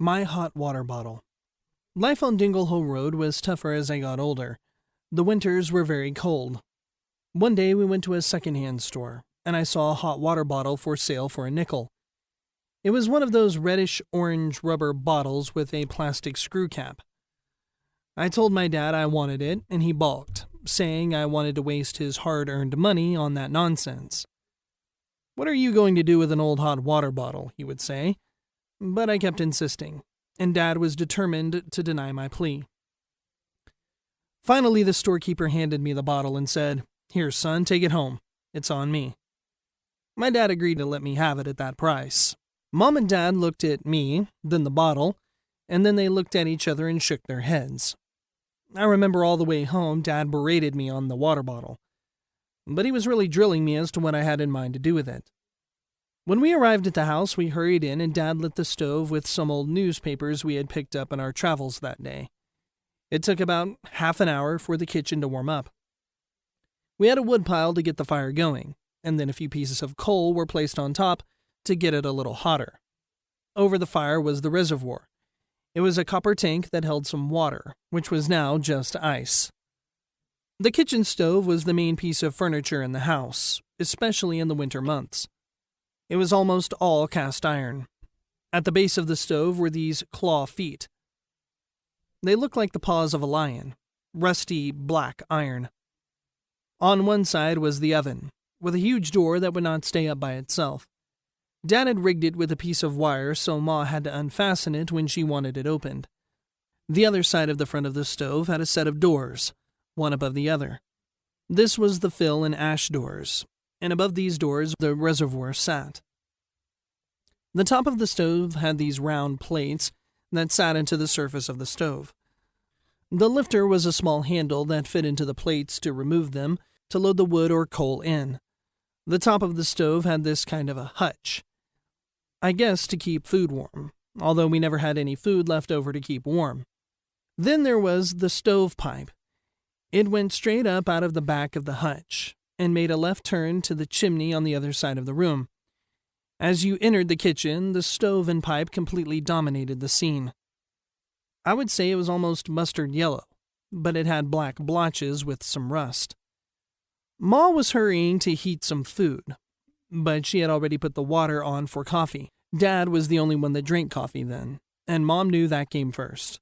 My hot water bottle. Life on Dingle Road was tougher as I got older. The winters were very cold. One day we went to a secondhand store, and I saw a hot water bottle for sale for a nickel. It was one of those reddish-orange rubber bottles with a plastic screw cap. I told my dad I wanted it, and he balked, saying I wanted to waste his hard-earned money on that nonsense. "What are you going to do with an old hot water bottle?" he would say. But I kept insisting, and Dad was determined to deny my plea. Finally, the storekeeper handed me the bottle and said, "Here, son, take it home. It's on me." My dad agreed to let me have it at that price. Mom and Dad looked at me, then the bottle, and then they looked at each other and shook their heads. I remember all the way home, Dad berated me on the water bottle, but he was really drilling me as to what I had in mind to do with it. When we arrived at the house, we hurried in, and Dad lit the stove with some old newspapers we had picked up in our travels that day. It took about half an hour for the kitchen to warm up. We had a wood pile to get the fire going, and then a few pieces of coal were placed on top to get it a little hotter. Over the fire was the reservoir. It was a copper tank that held some water, which was now just ice. The kitchen stove was the main piece of furniture in the house, especially in the winter months. It was almost all cast iron. At the base of the stove were these claw feet. They looked like the paws of a lion, rusty black iron. On one side was the oven, with a huge door that would not stay up by itself. Dad had rigged it with a piece of wire, so Ma had to unfasten it when she wanted it opened. The other side of the front of the stove had a set of doors, one above the other. This was the fill and ash doors, and above these doors the reservoir sat. The top of the stove had these round plates that sat into the surface of the stove. The lifter was a small handle that fit into the plates to remove them to load the wood or coal in. The top of the stove had this kind of a hutch, I guess to keep food warm, although we never had any food left over to keep warm. Then there was the stovepipe. It went straight up out of the back of the hutch and made a left turn to the chimney on the other side of the room. As you entered the kitchen, the stove and pipe completely dominated the scene. I would say it was almost mustard yellow, but it had black blotches with some rust. Ma was hurrying to heat some food, but she had already put the water on for coffee. Dad was the only one that drank coffee then, and Mom knew that came first.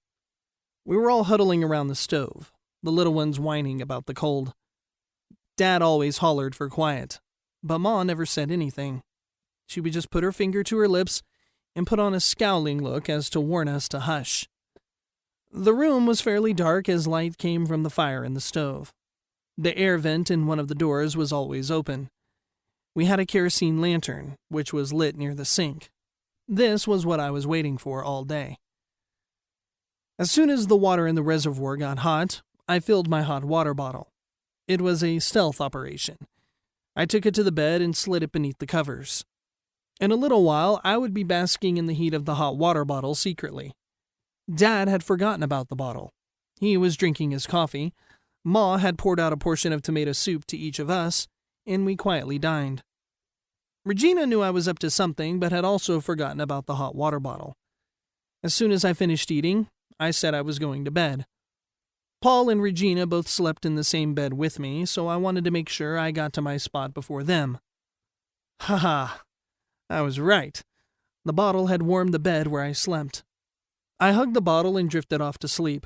We were all huddling around the stove, the little ones whining about the cold. Dad always hollered for quiet, but Ma never said anything. She would just put her finger to her lips and put on a scowling look as to warn us to hush. The room was fairly dark as light came from the fire in the stove. The air vent in one of the doors was always open. We had a kerosene lantern, which was lit near the sink. This was what I was waiting for all day. As soon as the water in the reservoir got hot, I filled my hot water bottle. It was a stealth operation. I took it to the bed and slid it beneath the covers. In a little while, I would be basking in the heat of the hot water bottle secretly. Dad had forgotten about the bottle. He was drinking his coffee. Ma had poured out a portion of tomato soup to each of us, and we quietly dined. Regina knew I was up to something, but had also forgotten about the hot water bottle. As soon as I finished eating, I said I was going to bed. Paul and Regina both slept in the same bed with me, so I wanted to make sure I got to my spot before them. I was right. The bottle had warmed the bed where I slept. I hugged the bottle and drifted off to sleep.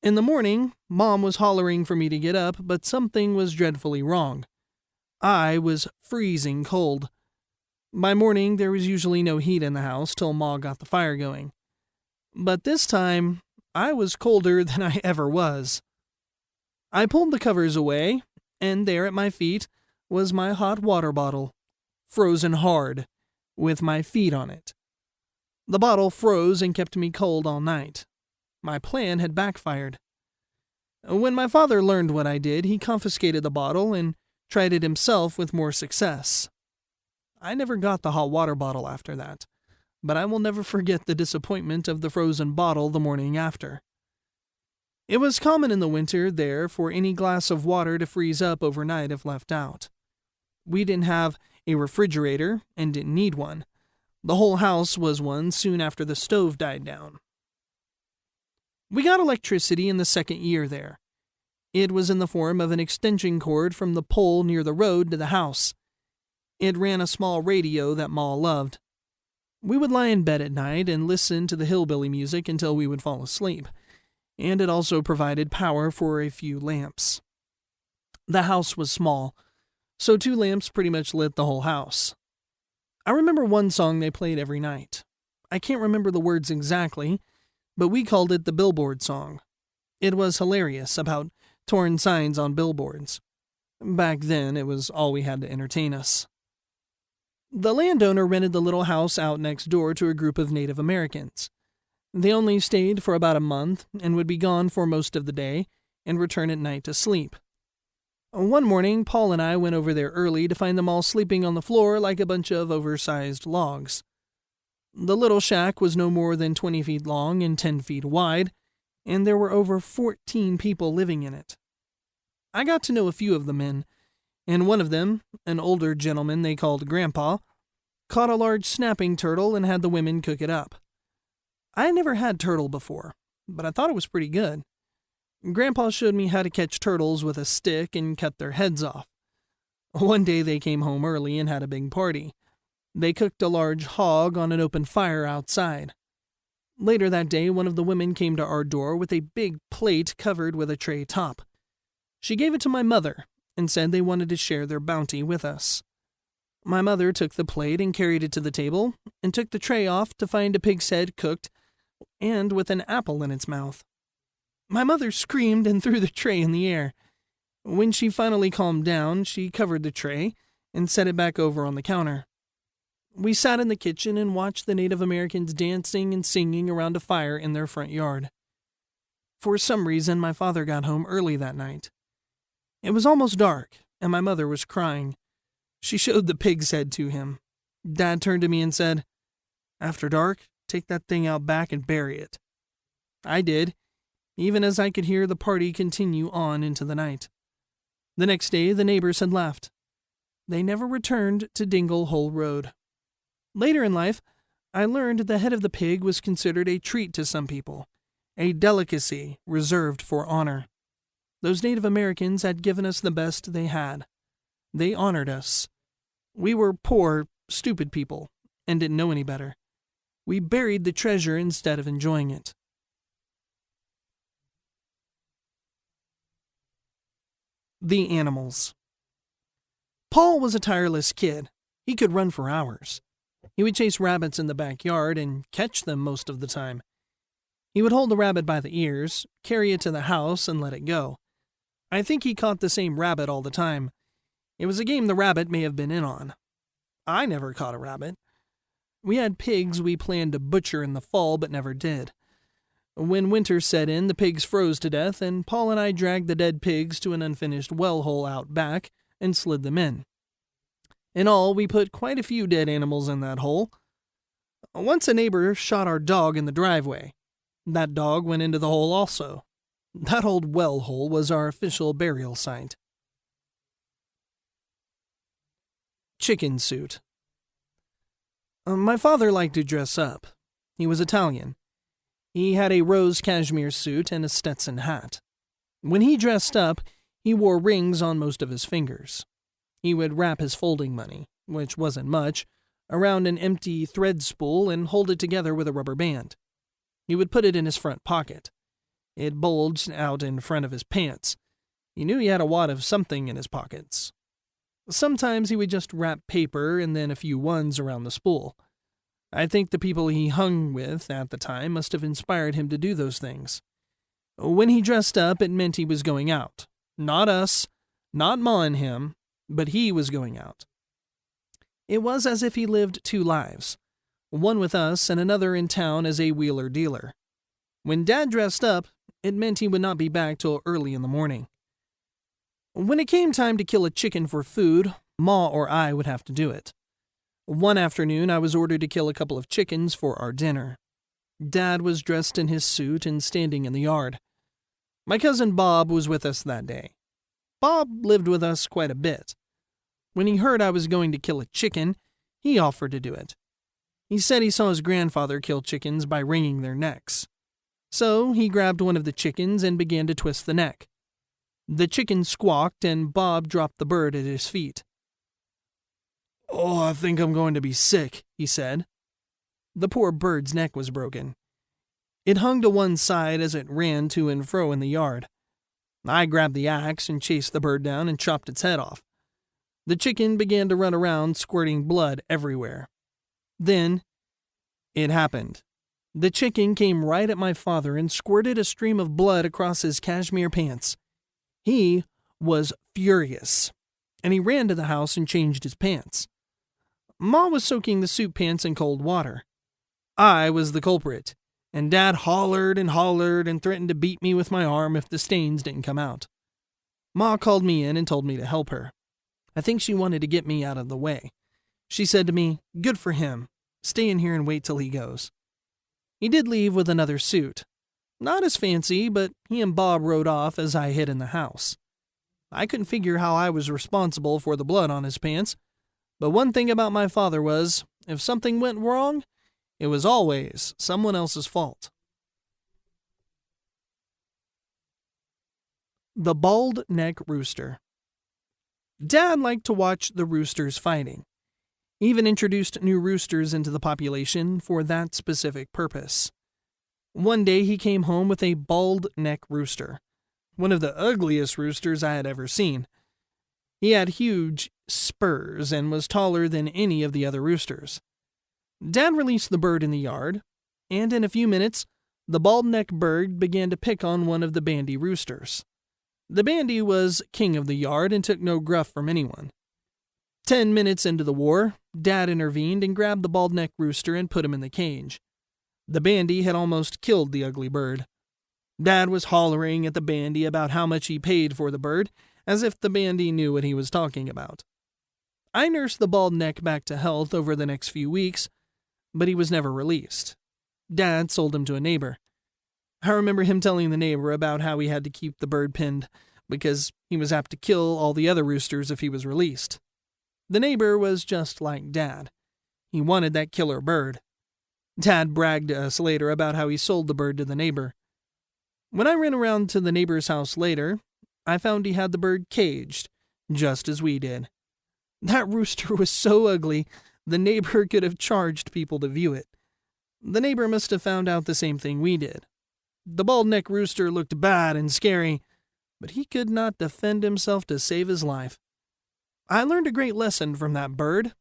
In the morning, Mom was hollering for me to get up, but something was dreadfully wrong. I was freezing cold. By morning, there was usually no heat in the house till Ma got the fire going. But this time, I was colder than I ever was. I pulled the covers away, and there at my feet was my hot water bottle, frozen hard, with my feet on it. The bottle froze and kept me cold all night. My plan had backfired. When my father learned what I did, he confiscated the bottle and tried it himself with more success. I never got the hot water bottle after that, but I will never forget the disappointment of the frozen bottle the morning after. It was common in the winter there for any glass of water to freeze up overnight if left out. We didn't have a refrigerator and didn't need one. The whole house was one soon after the stove died down. We got electricity in the second year there. It was in the form of an extension cord from the pole near the road to the house. It ran a small radio that Ma loved. We would lie in bed at night and listen to the hillbilly music until we would fall asleep, and it also provided power for a few lamps. The house was small, so 2 lamps pretty much lit the whole house. I remember one song they played every night. I can't remember the words exactly, but we called it the billboard song. It was hilarious, about torn signs on billboards. Back then, it was all we had to entertain us. The landowner rented the little house out next door to a group of Native Americans. They only stayed for about a month and would be gone for most of the day and return at night to sleep. One morning, Paul and I went over there early to find them all sleeping on the floor like a bunch of oversized logs. The little shack was no more than 20 feet long and 10 feet wide, and there were over 14 people living in it. I got to know a few of the men, and one of them, an older gentleman they called Grandpa, caught a large snapping turtle and had the women cook it up. I had never had turtle before, but I thought it was pretty good. Grandpa showed me how to catch turtles with a stick and cut their heads off. One day they came home early and had a big party. They cooked a large hog on an open fire outside. Later that day, one of the women came to our door with a big plate covered with a tray top. She gave it to my mother and said they wanted to share their bounty with us. My mother took the plate and carried it to the table and took the tray off to find a pig's head cooked and with an apple in its mouth. My mother screamed and threw the tray in the air. When she finally calmed down, she covered the tray and set it back over on the counter. We sat in the kitchen and watched the Native Americans dancing and singing around a fire in their front yard. For some reason, my father got home early that night. It was almost dark, and my mother was crying. She showed the pig's head to him. Dad turned to me and said, "After dark, take that thing out back and bury it." I did, even as I could hear the party continue on into the night. The next day, the neighbors had left. They never returned to Dingle Hole Road. Later in life, I learned the head of the pig was considered a treat to some people, a delicacy reserved for honor. Those Native Americans had given us the best they had. They honored us. We were poor, stupid people, and didn't know any better. We buried the treasure instead of enjoying it. The animals. Paul was a tireless kid. He could run for hours. He would chase rabbits in the backyard and catch them most of the time. He would hold the rabbit by the ears, carry it to the house, and let it go. I think he caught the same rabbit all the time. It was a game the rabbit may have been in on. I never caught a rabbit. We had pigs we planned to butcher in the fall but never did. When winter set in, the pigs froze to death, and Paul and I dragged the dead pigs to an unfinished well hole out back and slid them in. In all, we put quite a few dead animals in that hole. Once a neighbor shot our dog in the driveway. That dog went into the hole also. That old well hole was our official burial site. Chicken suit. My father liked to dress up. He was Italian. He had a rose cashmere suit and a Stetson hat. When he dressed up, he wore rings on most of his fingers. He would wrap his folding money, which wasn't much, around an empty thread spool and hold it together with a rubber band. He would put it in his front pocket. It bulged out in front of his pants. He knew he had a wad of something in his pockets. Sometimes he would just wrap paper and then a few ones around the spool. I think the people he hung with at the time must have inspired him to do those things. When he dressed up, it meant he was going out. Not us, not Ma and him, but he was going out. It was as if he lived 2 lives, one with us and another in town as a wheeler dealer. When Dad dressed up, it meant he would not be back till early in the morning. When it came time to kill a chicken for food, Ma or I would have to do it. One afternoon, I was ordered to kill a couple of chickens for our dinner. Dad was dressed in his suit and standing in the yard. My cousin Bob was with us that day. Bob lived with us quite a bit. When he heard I was going to kill a chicken, he offered to do it. He said he saw his grandfather kill chickens by wringing their necks. So he grabbed one of the chickens and began to twist the neck. The chicken squawked and Bob dropped the bird at his feet. "Oh, I think I'm going to be sick," he said. The poor bird's neck was broken. It hung to one side as it ran to and fro in the yard. I grabbed the axe and chased the bird down and chopped its head off. The chicken began to run around, squirting blood everywhere. Then it happened. The chicken came right at my father and squirted a stream of blood across his cashmere pants. He was furious, and he ran to the house and changed his pants. Ma was soaking the soup pants in cold water. I was the culprit, and Dad hollered and threatened to beat me with my arm if the stains didn't come out. Ma called me in and told me to help her. I think she wanted to get me out of the way. She said to me, "Good for him. Stay in here and wait till he goes." He did leave with another suit. Not as fancy, but he and Bob rode off as I hid in the house. I couldn't figure how I was responsible for the blood on his pants, but one thing about my father was, if something went wrong, it was always someone else's fault. The Baldneck Rooster. Dad liked to watch the roosters fighting. He even introduced new roosters into the population for that specific purpose. One day he came home with a bald-neck rooster, one of the ugliest roosters I had ever seen. He had huge spurs and was taller than any of the other roosters. Dad released the bird in the yard, and in a few minutes, the bald-neck bird began to pick on one of the bandy roosters. The bandy was king of the yard and took no gruff from anyone. 10 minutes into the war, Dad intervened and grabbed the bald-neck rooster and put him in the cage. The bandy had almost killed the ugly bird. Dad was hollering at the bandy about how much he paid for the bird, as if the bandy knew what he was talking about. I nursed the bald neck back to health over the next few weeks, but he was never released. Dad sold him to a neighbor. I remember him telling the neighbor about how he had to keep the bird pinned because he was apt to kill all the other roosters if he was released. The neighbor was just like Dad. He wanted that killer bird. Dad bragged to us later about how he sold the bird to the neighbor. When I ran around to the neighbor's house later, I found he had the bird caged, just as we did. That rooster was so ugly, the neighbor could have charged people to view it. The neighbor must have found out the same thing we did. The bald-neck rooster looked bad and scary, but he could not defend himself to save his life. I learned a great lesson from that bird.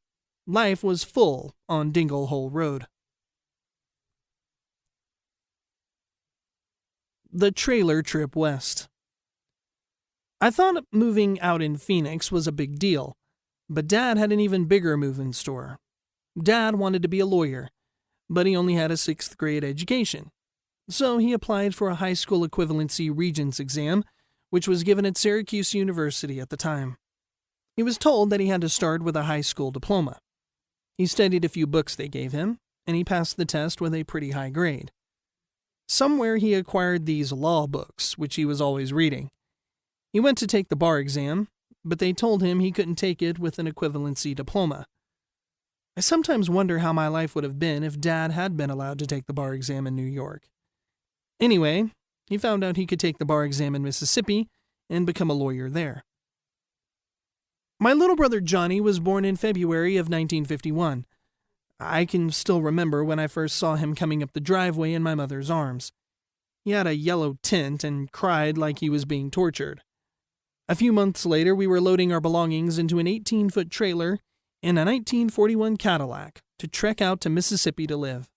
Life was full on Dingle Hole Road. The trailer trip west. I thought moving out in Phoenix was a big deal, but Dad had an even bigger move in store. Dad wanted to be a lawyer, but he only had a 6th grade education. So he applied for a high school equivalency Regents exam, which was given at Syracuse University at the time. He was told that he had to start with a high school diploma. He studied a few books they gave him, and he passed the test with a pretty high grade. Somewhere he acquired these law books, which he was always reading. He went to take the bar exam, but they told him he couldn't take it with an equivalency diploma. I sometimes wonder how my life would have been if Dad had been allowed to take the bar exam in New York. Anyway, he found out he could take the bar exam in Mississippi and become a lawyer there. My little brother Johnny was born in February of 1951. I can still remember when I first saw him coming up the driveway in my mother's arms. He had a yellow tint and cried like he was being tortured. A few months later, we were loading our belongings into an 18-foot trailer in a 1941 Cadillac to trek out to Mississippi to live.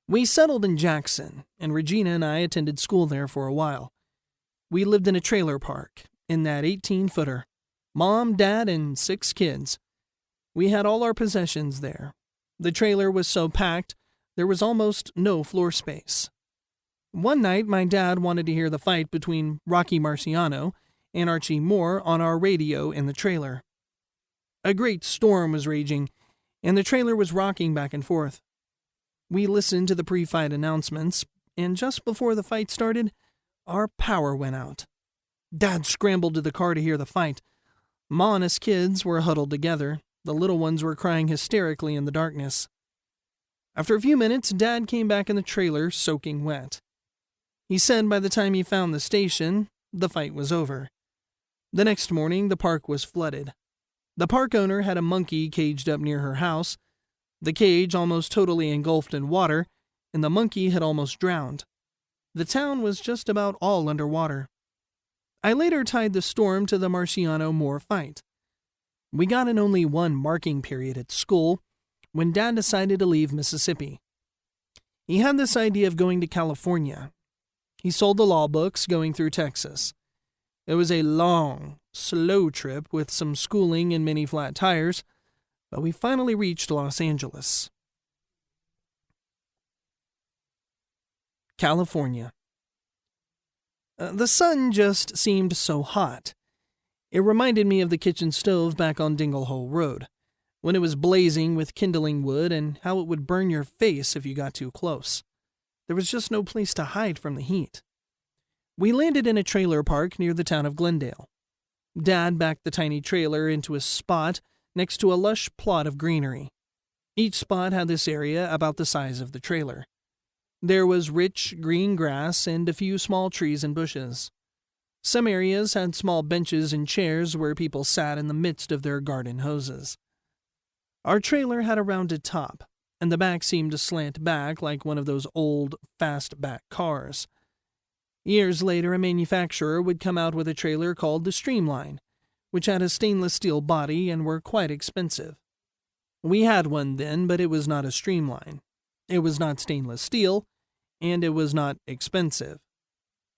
We settled in Jackson, and Regina and I attended school there for a while. We lived in a trailer park in that 18-footer. Mom, Dad, and 6 kids. We had all our possessions there. The trailer was so packed, there was almost no floor space. One night, my dad wanted to hear the fight between Rocky Marciano and Archie Moore on our radio in the trailer. A great storm was raging, and the trailer was rocking back and forth. We listened to the pre-fight announcements, and just before the fight started, our power went out. Dad scrambled to the car to hear the fight. Ma and us kids were huddled together. The little ones were crying hysterically in the darkness. After a few minutes, Dad came back in the trailer soaking wet. He said by the time he found the station, the fight was over. The next morning, the park was flooded. The park owner had a monkey caged up near her house, the cage almost totally engulfed in water, and the monkey had almost drowned. The town was just about all underwater. I later tied the storm to the Marciano Moore fight. We got in only one marking period at school when Dad decided to leave Mississippi. He had this idea of going to California. He sold the law books going through Texas. It was a long, slow trip with some schooling and many flat tires, but we finally reached Los Angeles. California. The sun just seemed so hot. It reminded me of the kitchen stove back on Dingle Hole Road, when it was blazing with kindling wood and how it would burn your face if you got too close. There was just no place to hide from the heat. We landed in a trailer park near the town of Glendale. Dad backed the tiny trailer into a spot next to a lush plot of greenery. Each spot had this area about the size of the trailer. There was rich green grass and a few small trees and bushes. Some areas had small benches and chairs where people sat in the midst of their garden hoses. Our trailer had a rounded top, and the back seemed to slant back like one of those old, fastback cars. Years later, a manufacturer would come out with a trailer called the Streamline, which had a stainless steel body and were quite expensive. We had one then, but it was not a Streamline. It was not stainless steel, and it was not expensive.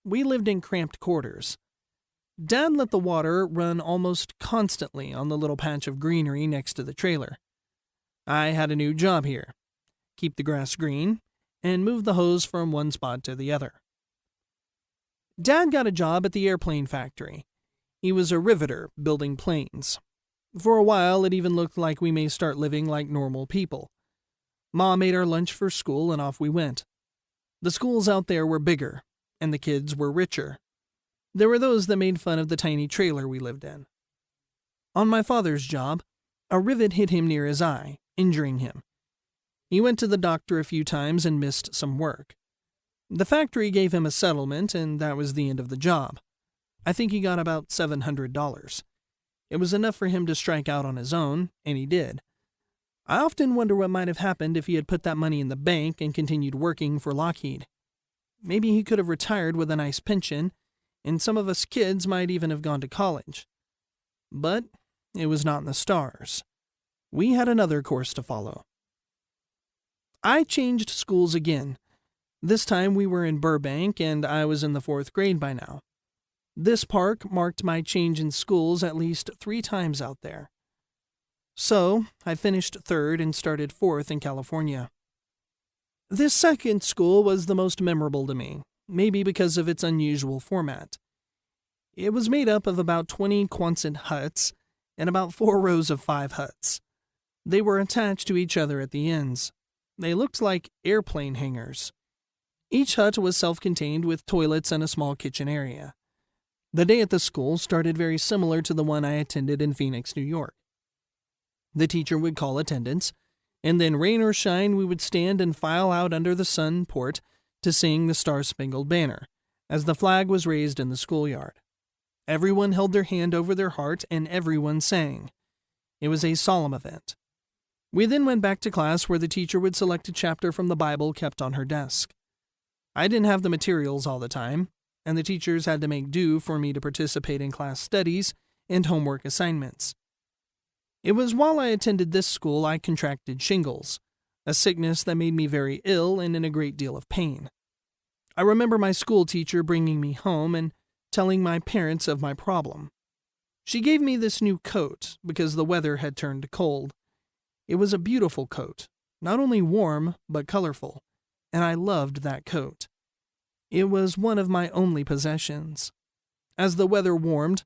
We lived in cramped quarters. Dad let the water run almost constantly on the little patch of greenery next to the trailer. I had a new job here: keep the grass green and move the hose from one spot to the other. Dad got a job at the airplane factory. He was a riveter building planes. For a while, it even looked like we may start living like normal people. Mom ate our lunch for school and off we went. The schools out there were bigger, and the kids were richer. There were those that made fun of the tiny trailer we lived in. On my father's job, a rivet hit him near his eye, injuring him. He went to the doctor a few times and missed some work. The factory gave him a settlement, and that was the end of the job. I think he got about $700. It was enough for him to strike out on his own, and he did. I often wonder what might have happened if he had put that money in the bank and continued working for Lockheed. Maybe he could have retired with a nice pension, and some of us kids might even have gone to college. But it was not in the stars. We had another course to follow. I changed schools again. This time we were in Burbank, and I was in the 4th grade by now. This park marked my change in schools at least 3 times out there. So, I finished 3rd and started 4th in California. This second school was the most memorable to me, maybe because of its unusual format. It was made up of about 20 Quonset huts and about 4 rows of 5 huts. They were attached to each other at the ends. They looked like airplane hangars. Each hut was self-contained with toilets and a small kitchen area. The day at the school started very similar to the one I attended in Phoenix, New York. The teacher would call attendance, and then rain or shine we would stand and file out under the sun port to sing the Star-Spangled Banner, as the flag was raised in the schoolyard. Everyone held their hand over their heart, and everyone sang. It was a solemn event. We then went back to class where the teacher would select a chapter from the Bible kept on her desk. I didn't have the materials all the time, and the teachers had to make do for me to participate in class studies and homework assignments. It was while I attended this school I contracted shingles, a sickness that made me very ill and in a great deal of pain. I remember my school teacher bringing me home and telling my parents of my problem. She gave me this new coat because the weather had turned cold. It was a beautiful coat, not only warm but colorful, and I loved that coat. It was one of my only possessions. As the weather warmed,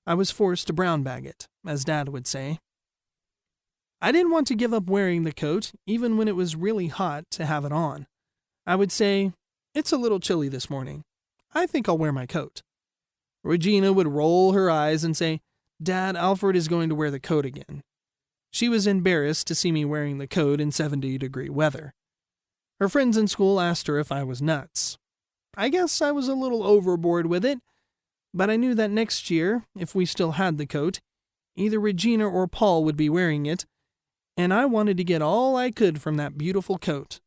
I was forced to brown bag it, as Dad would say. I didn't want to give up wearing the coat, even when it was really hot, to have it on. I would say, "It's a little chilly this morning. I think I'll wear my coat." Regina would roll her eyes and say, "Dad, Alfred is going to wear the coat again." She was embarrassed to see me wearing the coat in 70-degree weather. Her friends in school asked her if I was nuts. I guess I was a little overboard with it, but I knew that next year, if we still had the coat, either Regina or Paul would be wearing it, and I wanted to get all I could from that beautiful coat.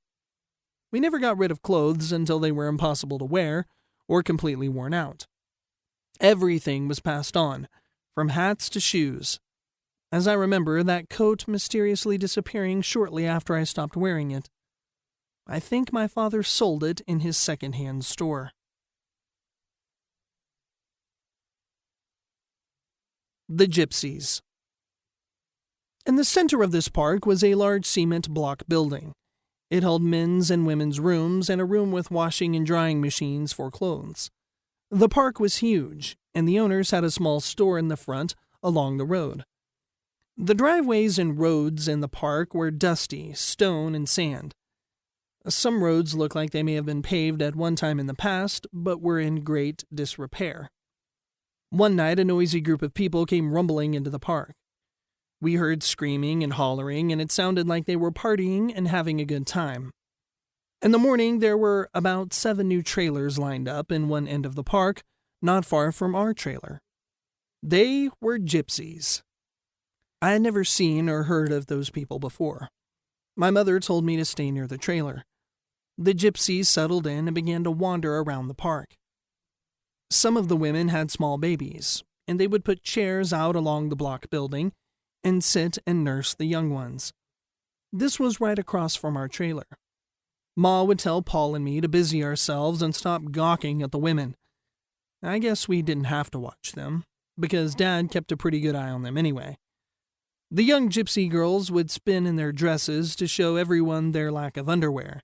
We never got rid of clothes until they were impossible to wear or completely worn out. Everything was passed on, from hats to shoes. As I remember, that coat mysteriously disappearing shortly after I stopped wearing it. I think my father sold it in his second-hand store. The Gypsies. In the center of this park was a large cement block building. It held men's and women's rooms and a room with washing and drying machines for clothes. The park was huge, and the owners had a small store in the front along the road. The driveways and roads in the park were dusty, stone and sand. Some roads looked like they may have been paved at one time in the past, but were in great disrepair. One night, a noisy group of people came rumbling into the park. We heard screaming and hollering, and it sounded like they were partying and having a good time. In the morning, there were about 7 new trailers lined up in one end of the park, not far from our trailer. They were gypsies. I had never seen or heard of those people before. My mother told me to stay near the trailer. The gypsies settled in and began to wander around the park. Some of the women had small babies, and they would put chairs out along the block building and sit and nurse the young ones. This was right across from our trailer. Ma would tell Paul and me to busy ourselves and stop gawking at the women. I guess we didn't have to watch them, because Dad kept a pretty good eye on them anyway. The young gypsy girls would spin in their dresses to show everyone their lack of underwear.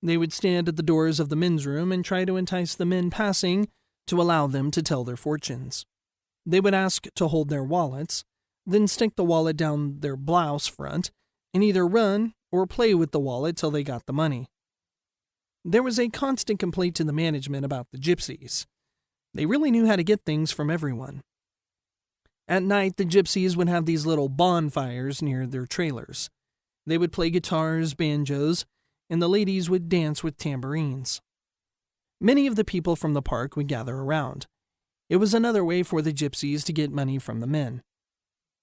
They would stand at the doors of the men's room and try to entice the men passing to allow them to tell their fortunes. They would ask to hold their wallets, then stick the wallet down their blouse front, and either run or play with the wallet till they got the money. There was a constant complaint to the management about the gypsies. They really knew how to get things from everyone. At night, the gypsies would have these little bonfires near their trailers. They would play guitars, banjos, and the ladies would dance with tambourines. Many of the people from the park would gather around. It was another way for the gypsies to get money from the men.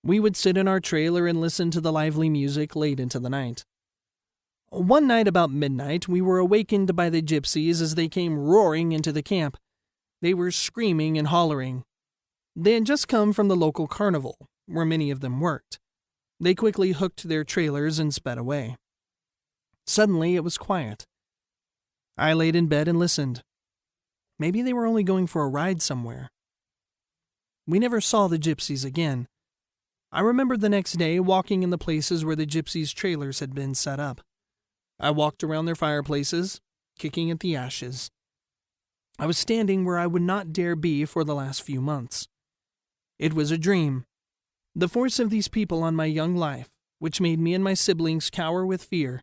We would sit in our trailer and listen to the lively music late into the night. One night about midnight, we were awakened by the gypsies as they came roaring into the camp. They were screaming and hollering. They had just come from the local carnival, where many of them worked. They quickly hooked their trailers and sped away. Suddenly, it was quiet. I laid in bed and listened. Maybe they were only going for a ride somewhere. We never saw the gypsies again. I remember the next day walking in the places where the gypsies' trailers had been set up. I walked around their fireplaces, kicking at the ashes. I was standing where I would not dare be for the last few months. It was a dream. The force of these people on my young life, which made me and my siblings cower with fear,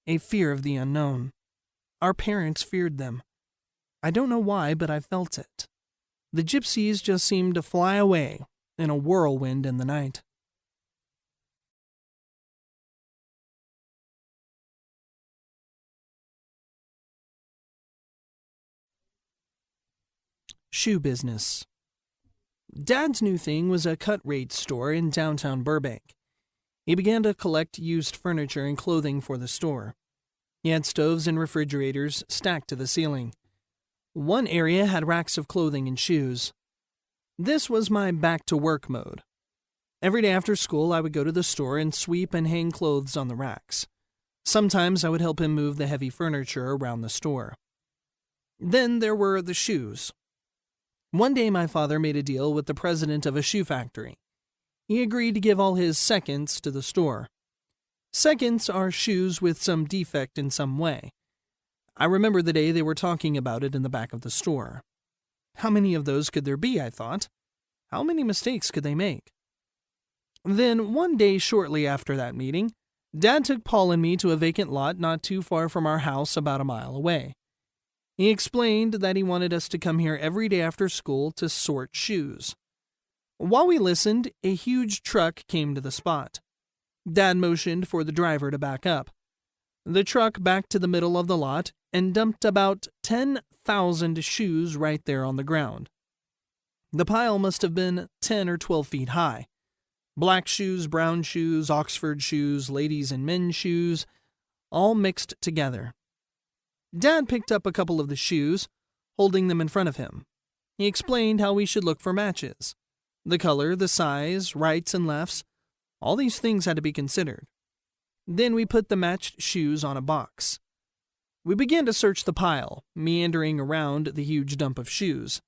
a fear of the unknown. Our parents feared them. I don't know why, but I felt it. The gypsies just seemed to fly away in a whirlwind in the night. Shoe business. Dad's new thing was a cut-rate store in downtown Burbank. He began to collect used furniture and clothing for the store. He had stoves and refrigerators stacked to the ceiling. One area had racks of clothing and shoes. This was my back-to-work mode. Every day after school, I would go to the store and sweep and hang clothes on the racks. Sometimes I would help him move the heavy furniture around the store. Then there were the shoes. One day my father made a deal with the president of a shoe factory. He agreed to give all his seconds to the store. Seconds are shoes with some defect in some way. I remember the day they were talking about it in the back of the store. How many of those could there be, I thought? How many mistakes could they make? Then, one day shortly after that meeting, Dad took Paul and me to a vacant lot not too far from our house, about a mile away. He explained that he wanted us to come here every day after school to sort shoes. While we listened, a huge truck came to the spot. Dad motioned for the driver to back up. The truck backed to the middle of the lot and dumped about 10,000 shoes right there on the ground. The pile must have been 10 or 12 feet high. Black shoes, brown shoes, Oxford shoes, ladies' and men's shoes, all mixed together. Dad picked up a couple of the shoes, holding them in front of him. He explained how we should look for matches. The color, the size, rights and lefts, all these things had to be considered. Then we put the matched shoes on a box. We began to search the pile, meandering around the huge dump of shoes.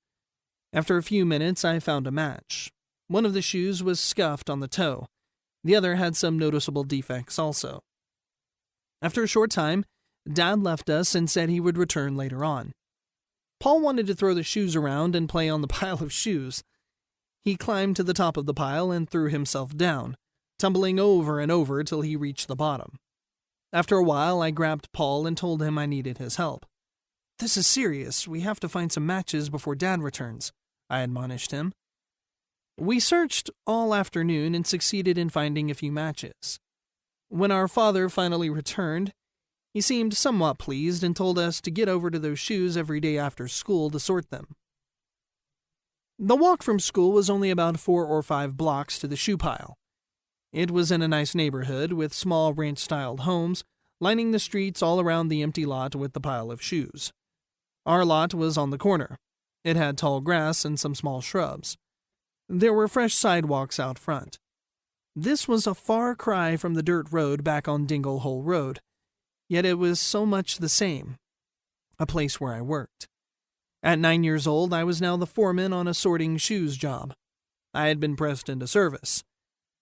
After a few minutes, I found a match. One of the shoes was scuffed on the toe. The other had some noticeable defects also. After a short time, Dad left us and said he would return later on. Paul wanted to throw the shoes around and play on the pile of shoes. He climbed to the top of the pile and threw himself down, tumbling over and over till he reached the bottom. After a while, I grabbed Paul and told him I needed his help. "This is serious. We have to find some matches before Dad returns," I admonished him. We searched all afternoon and succeeded in finding a few matches. When our father finally returned, he seemed somewhat pleased and told us to get over to those shoes every day after school to sort them. The walk from school was only about 4 or 5 blocks to the shoe pile. It was in a nice neighborhood with small ranch-styled homes lining the streets all around the empty lot with the pile of shoes. Our lot was on the corner. It had tall grass and some small shrubs. There were fresh sidewalks out front. This was a far cry from the dirt road back on Dingle Hole Road, yet it was so much the same, a place where I worked. At 9 years old, I was now the foreman on a sorting shoes job. I had been pressed into service.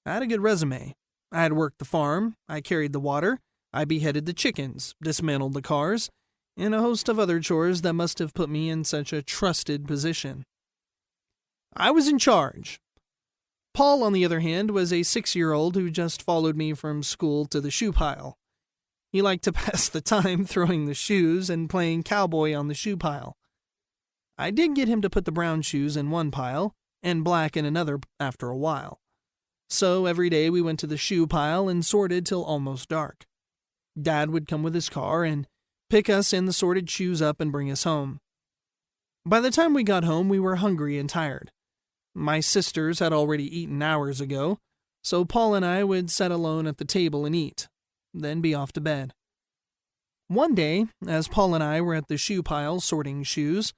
I had a good resume. I had worked the farm, I carried the water, I beheaded the chickens, dismantled the cars, and a host of other chores that must have put me in such a trusted position. I was in charge. Paul, on the other hand, was a 6-year-old who just followed me from school to the shoe pile. He liked to pass the time throwing the shoes and playing cowboy on the shoe pile. I did get him to put the brown shoes in one pile and black in another after a while. So every day we went to the shoe pile and sorted till almost dark. Dad would come with his car and pick us and the sorted shoes up and bring us home. By the time we got home, we were hungry and tired. My sisters had already eaten hours ago, so Paul and I would sit alone at the table and eat, then be off to bed. One day, as Paul and I were at the shoe pile sorting shoes,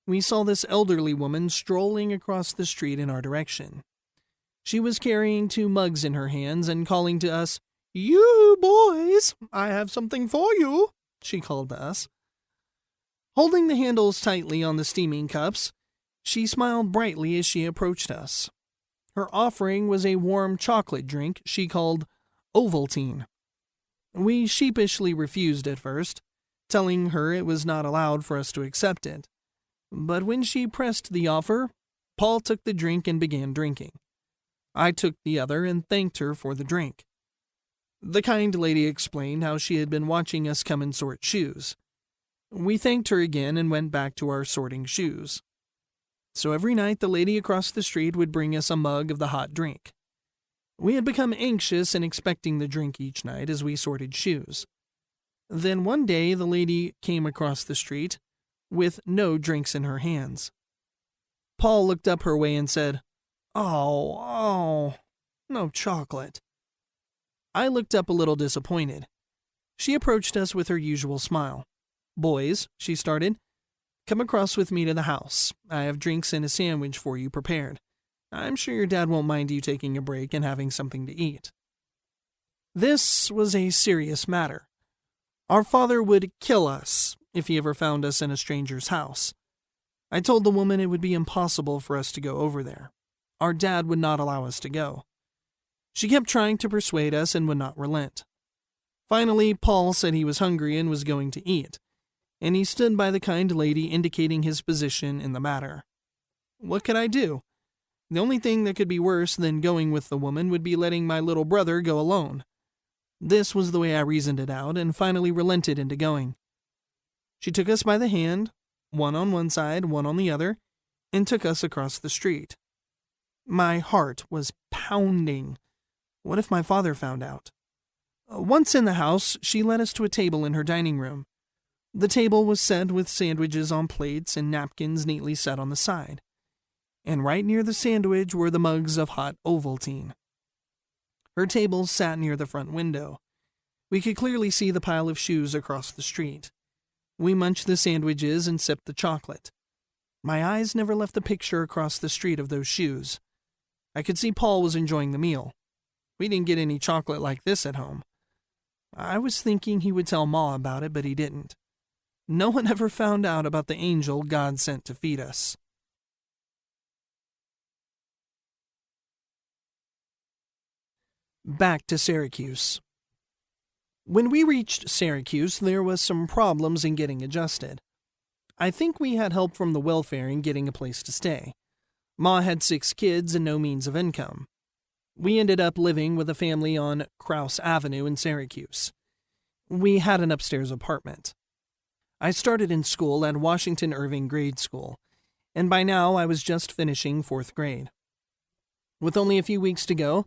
we saw this elderly woman strolling across the street in our direction. She was carrying 2 mugs in her hands and calling to us, "You boys, I have something for you," she called to us. Holding the handles tightly on the steaming cups, she smiled brightly as she approached us. Her offering was a warm chocolate drink she called Ovaltine. We sheepishly refused at first, telling her it was not allowed for us to accept it. But when she pressed the offer, Paul took the drink and began drinking. I took the other and thanked her for the drink. The kind lady explained how she had been watching us come and sort shoes. We thanked her again and went back to our sorting shoes. So every night the lady across the street would bring us a mug of the hot drink. We had become anxious and expecting the drink each night as we sorted shoes. Then one day the lady came across the street with no drinks in her hands. Paul looked up her way and said, Oh, no chocolate." I looked up a little disappointed. She approached us with her usual smile. "Boys," she started, "come across with me to the house. I have drinks and a sandwich for you prepared. I'm sure your dad won't mind you taking a break and having something to eat." This was a serious matter. Our father would kill us if he ever found us in a stranger's house. I told the woman it would be impossible for us to go over there. Our dad would not allow us to go. She kept trying to persuade us and would not relent. Finally, Paul said he was hungry and was going to eat, and he stood by the kind lady indicating his position in the matter. What could I do? The only thing that could be worse than going with the woman would be letting my little brother go alone. This was the way I reasoned it out and finally relented into going. She took us by the hand, one on one side, one on the other, and took us across the street. My heart was pounding. What if my father found out? Once in the house, she led us to a table in her dining room. The table was set with sandwiches on plates and napkins neatly set on the side. And right near the sandwich were the mugs of hot Ovaltine. Her table sat near the front window. We could clearly see the pile of shoes across the street. We munched the sandwiches and sipped the chocolate. My eyes never left the picture across the street of those shoes. I could see Paul was enjoying the meal. We didn't get any chocolate like this at home. I was thinking he would tell Ma about it, but he didn't. No one ever found out about the angel God sent to feed us. Back to Syracuse. When we reached Syracuse, there was some problems in getting adjusted. I think we had help from the welfare in getting a place to stay. Ma had 6 kids and no means of income. We ended up living with a family on Krause Avenue in Syracuse. We had an upstairs apartment. I started in school at Washington Irving Grade School, and by now I was just finishing 4th grade. With only a few weeks to go,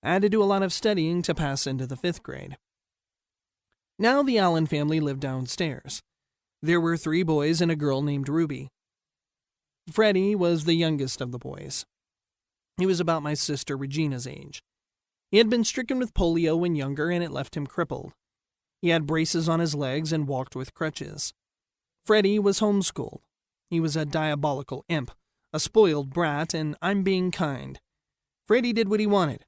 I had to do a lot of studying to pass into the 5th grade. Now the Allen family lived downstairs. There were 3 boys and a girl named Ruby. Freddie was the youngest of the boys. He was about my sister Regina's age. He had been stricken with polio when younger, and it left him crippled. He had braces on his legs and walked with crutches. Freddie was homeschooled. He was a diabolical imp, a spoiled brat, and I'm being kind. Freddie did what he wanted.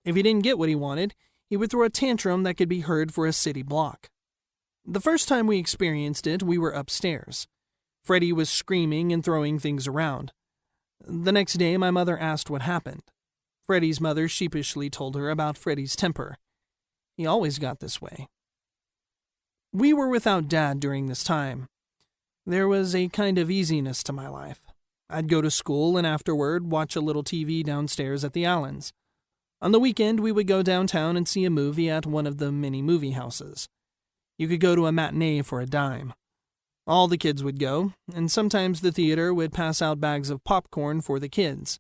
If he didn't get what he wanted, he would throw a tantrum that could be heard for a city block. The first time we experienced it, we were upstairs. Freddie was screaming and throwing things around. The next day, my mother asked what happened. Freddie's mother sheepishly told her about Freddie's temper. He always got this way. We were without Dad during this time. There was a kind of easiness to my life. I'd go to school and afterward watch a little TV downstairs at the Allens. On the weekend, we would go downtown and see a movie at one of the mini movie houses. You could go to a matinee for a dime. All the kids would go, and sometimes the theater would pass out bags of popcorn for the kids.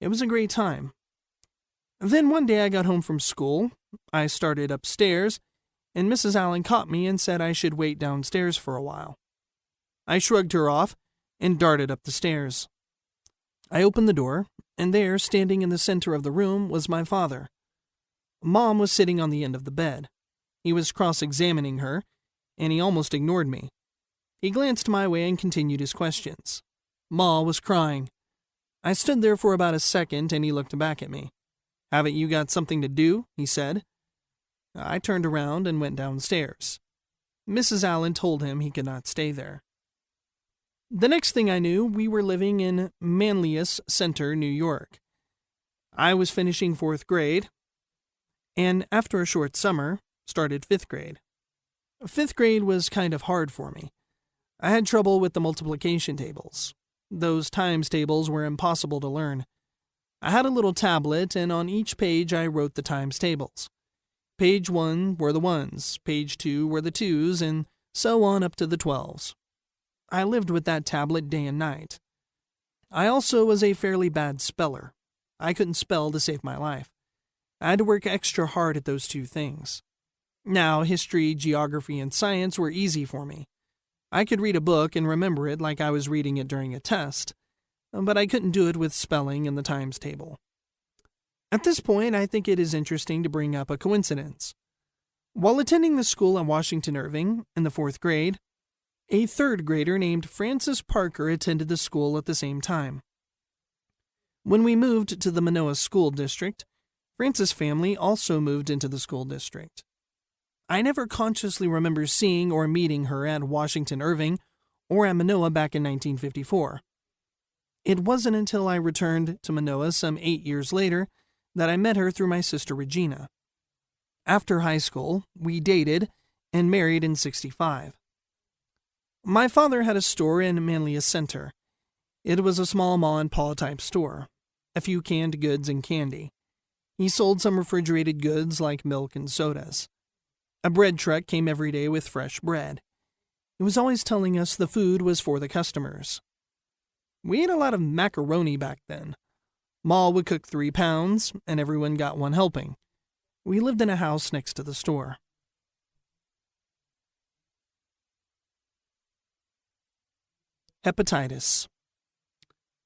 It was a great time. Then one day I got home from school. I started upstairs, and Mrs. Allen caught me and said I should wait downstairs for a while. I shrugged her off and darted up the stairs. I opened the door, and there, standing in the center of the room, was my father. Mom was sitting on the end of the bed. He was cross-examining her, and he almost ignored me. He glanced my way and continued his questions. Ma was crying. I stood there for about a second, and he looked back at me. "Haven't you got something to do?" he said. I turned around and went downstairs. Mrs. Allen told him he could not stay there. The next thing I knew, we were living in Manlius Center, New York. I was finishing 4th grade, and after a short summer, started 5th grade. 5th grade was kind of hard for me. I had trouble with the multiplication tables. Those times tables were impossible to learn. I had a little tablet, and on each page I wrote the times tables. Page 1 were the 1s, page 2 were the 2s, and so on up to the 12s. I lived with that tablet day and night. I also was a fairly bad speller. I couldn't spell to save my life. I had to work extra hard at those 2 things. Now, history, geography, and science were easy for me. I could read a book and remember it like I was reading it during a test, but I couldn't do it with spelling and the times table. At this point, I think it is interesting to bring up a coincidence. While attending the school at Washington Irving in the 4th grade, a 3rd grader named Francis Parker attended the school at the same time. When we moved to the Manoa School District, Francis' family also moved into the school district. I never consciously remember seeing or meeting her at Washington Irving or at Manoa back in 1954. It wasn't until I returned to Manoa some 8 years later that I met her through my sister Regina. After high school, we dated and married in '65. My father had a store in Manlius Center. It was a small ma-and-pa type store, a few canned goods and candy. He sold some refrigerated goods like milk and sodas. A bread truck came every day with fresh bread. He was always telling us the food was for the customers. We ate a lot of macaroni back then. Ma would cook 3 pounds, and everyone got 1 helping. We lived in a house next to the store. Hepatitis.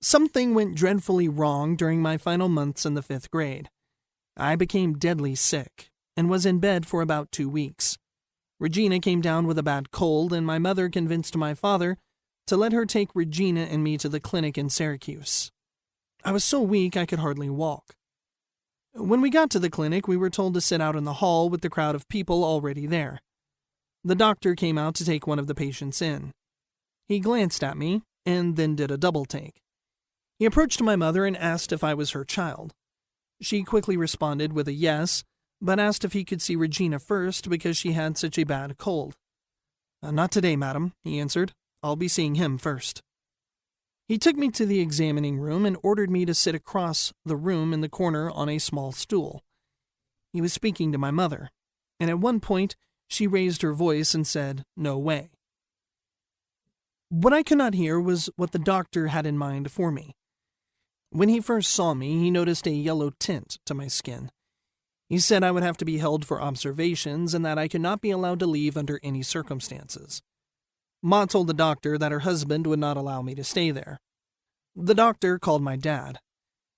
Something went dreadfully wrong during my final months in the 5th grade. I became deadly sick and was in bed for about 2 weeks. Regina came down with a bad cold, and my mother convinced my father to let her take Regina and me to the clinic in Syracuse. I was so weak I could hardly walk. When we got to the clinic, we were told to sit out in the hall with the crowd of people already there. The doctor came out to take one of the patients in. He glanced at me and then did a double take. He approached my mother and asked if I was her child. She quickly responded with a yes, but asked if he could see Regina first because she had such a bad cold. Not today, madam, he answered. I'll be seeing him first. He took me to the examining room and ordered me to sit across the room in the corner on a small stool. He was speaking to my mother, and at one point she raised her voice and said, "No way." What I could not hear was what the doctor had in mind for me. When he first saw me, he noticed a yellow tint to my skin. He said I would have to be held for observations and that I could not be allowed to leave under any circumstances. Ma told the doctor that her husband would not allow me to stay there. The doctor called my dad,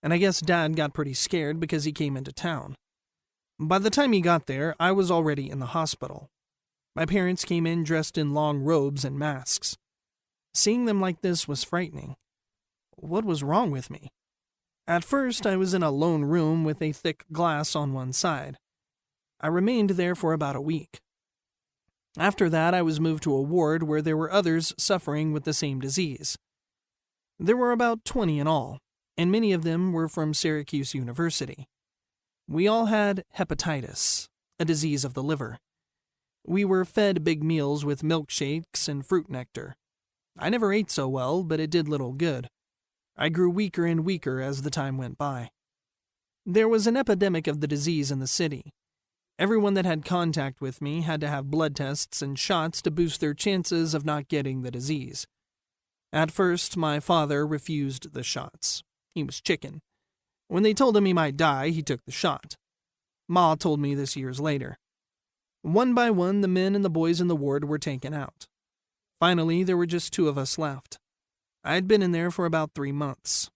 and I guess Dad got pretty scared because he came into town. By the time he got there, I was already in the hospital. My parents came in dressed in long robes and masks. Seeing them like this was frightening. What was wrong with me? At first, I was in a lone room with a thick glass on one side. I remained there for about a week. After that, I was moved to a ward where there were others suffering with the same disease. There were about 20 in all, and many of them were from Syracuse University. We all had hepatitis, a disease of the liver. We were fed big meals with milkshakes and fruit nectar. I never ate so well, but it did little good. I grew weaker and weaker as the time went by. There was an epidemic of the disease in the city. Everyone that had contact with me had to have blood tests and shots to boost their chances of not getting the disease. At first, my father refused the shots. He was chicken. When they told him he might die, he took the shot. Ma told me this years later. One by one, the men and the boys in the ward were taken out. Finally, there were just 2 of us left. I had been in there for about 3 months.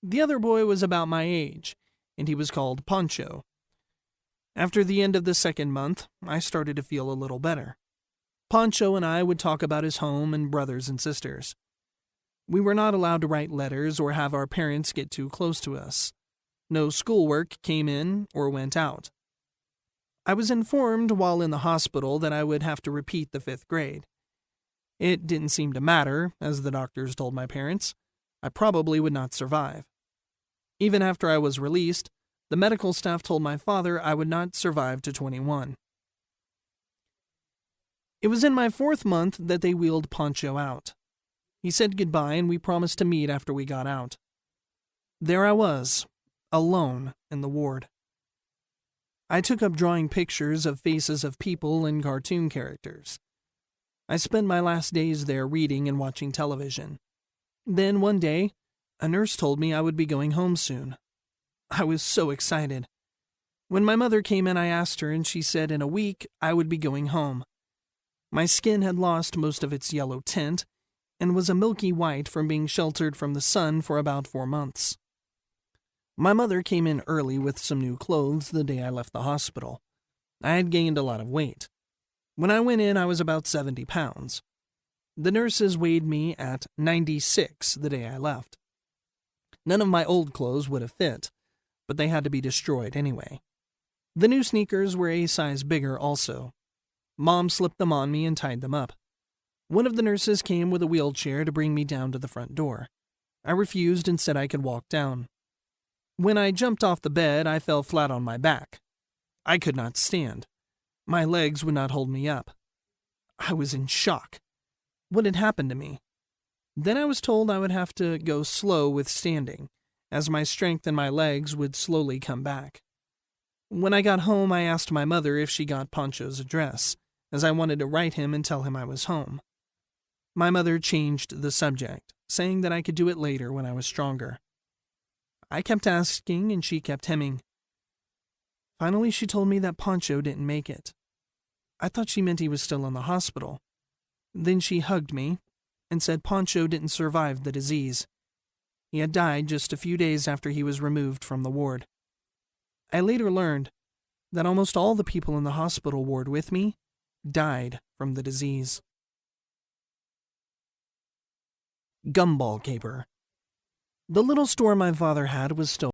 The other boy was about my age, and he was called Poncho. After the end of the 2nd month, I started to feel a little better. Poncho and I would talk about his home and brothers and sisters. We were not allowed to write letters or have our parents get too close to us. No schoolwork came in or went out. I was informed while in the hospital that I would have to repeat the 5th grade. It didn't seem to matter, as the doctors told my parents. I probably would not survive. Even after I was released, the medical staff told my father I would not survive to 21. It was in my 4th month that they wheeled Poncho out. He said goodbye and we promised to meet after we got out. There I was, alone in the ward. I took up drawing pictures of faces of people and cartoon characters. I spent my last days there reading and watching television. Then one day, a nurse told me I would be going home soon. I was so excited. When my mother came in, I asked her, and she said in a week I would be going home. My skin had lost most of its yellow tint and was a milky white from being sheltered from the sun for about 4 months. My mother came in early with some new clothes the day I left the hospital. I had gained a lot of weight. When I went in, I was about 70 pounds. The nurses weighed me at 96 the day I left. None of my old clothes would have fit, but they had to be destroyed anyway. The new sneakers were a size bigger also. Mom slipped them on me and tied them up. One of the nurses came with a wheelchair to bring me down to the front door. I refused and said I could walk down. When I jumped off the bed, I fell flat on my back. I could not stand. My legs would not hold me up. I was in shock. What had happened to me? Then I was told I would have to go slow with standing, as my strength in my legs would slowly come back. When I got home, I asked my mother if she got Poncho's address, as I wanted to write him and tell him I was home. My mother changed the subject, saying that I could do it later when I was stronger. I kept asking, and she kept hemming. Finally, she told me that Poncho didn't make it. I thought she meant he was still in the hospital. Then she hugged me and said Poncho didn't survive the disease. He had died just a few days after he was removed from the ward. I later learned that almost all the people in the hospital ward with me died from the disease. Gumball caper. The little store my father had was still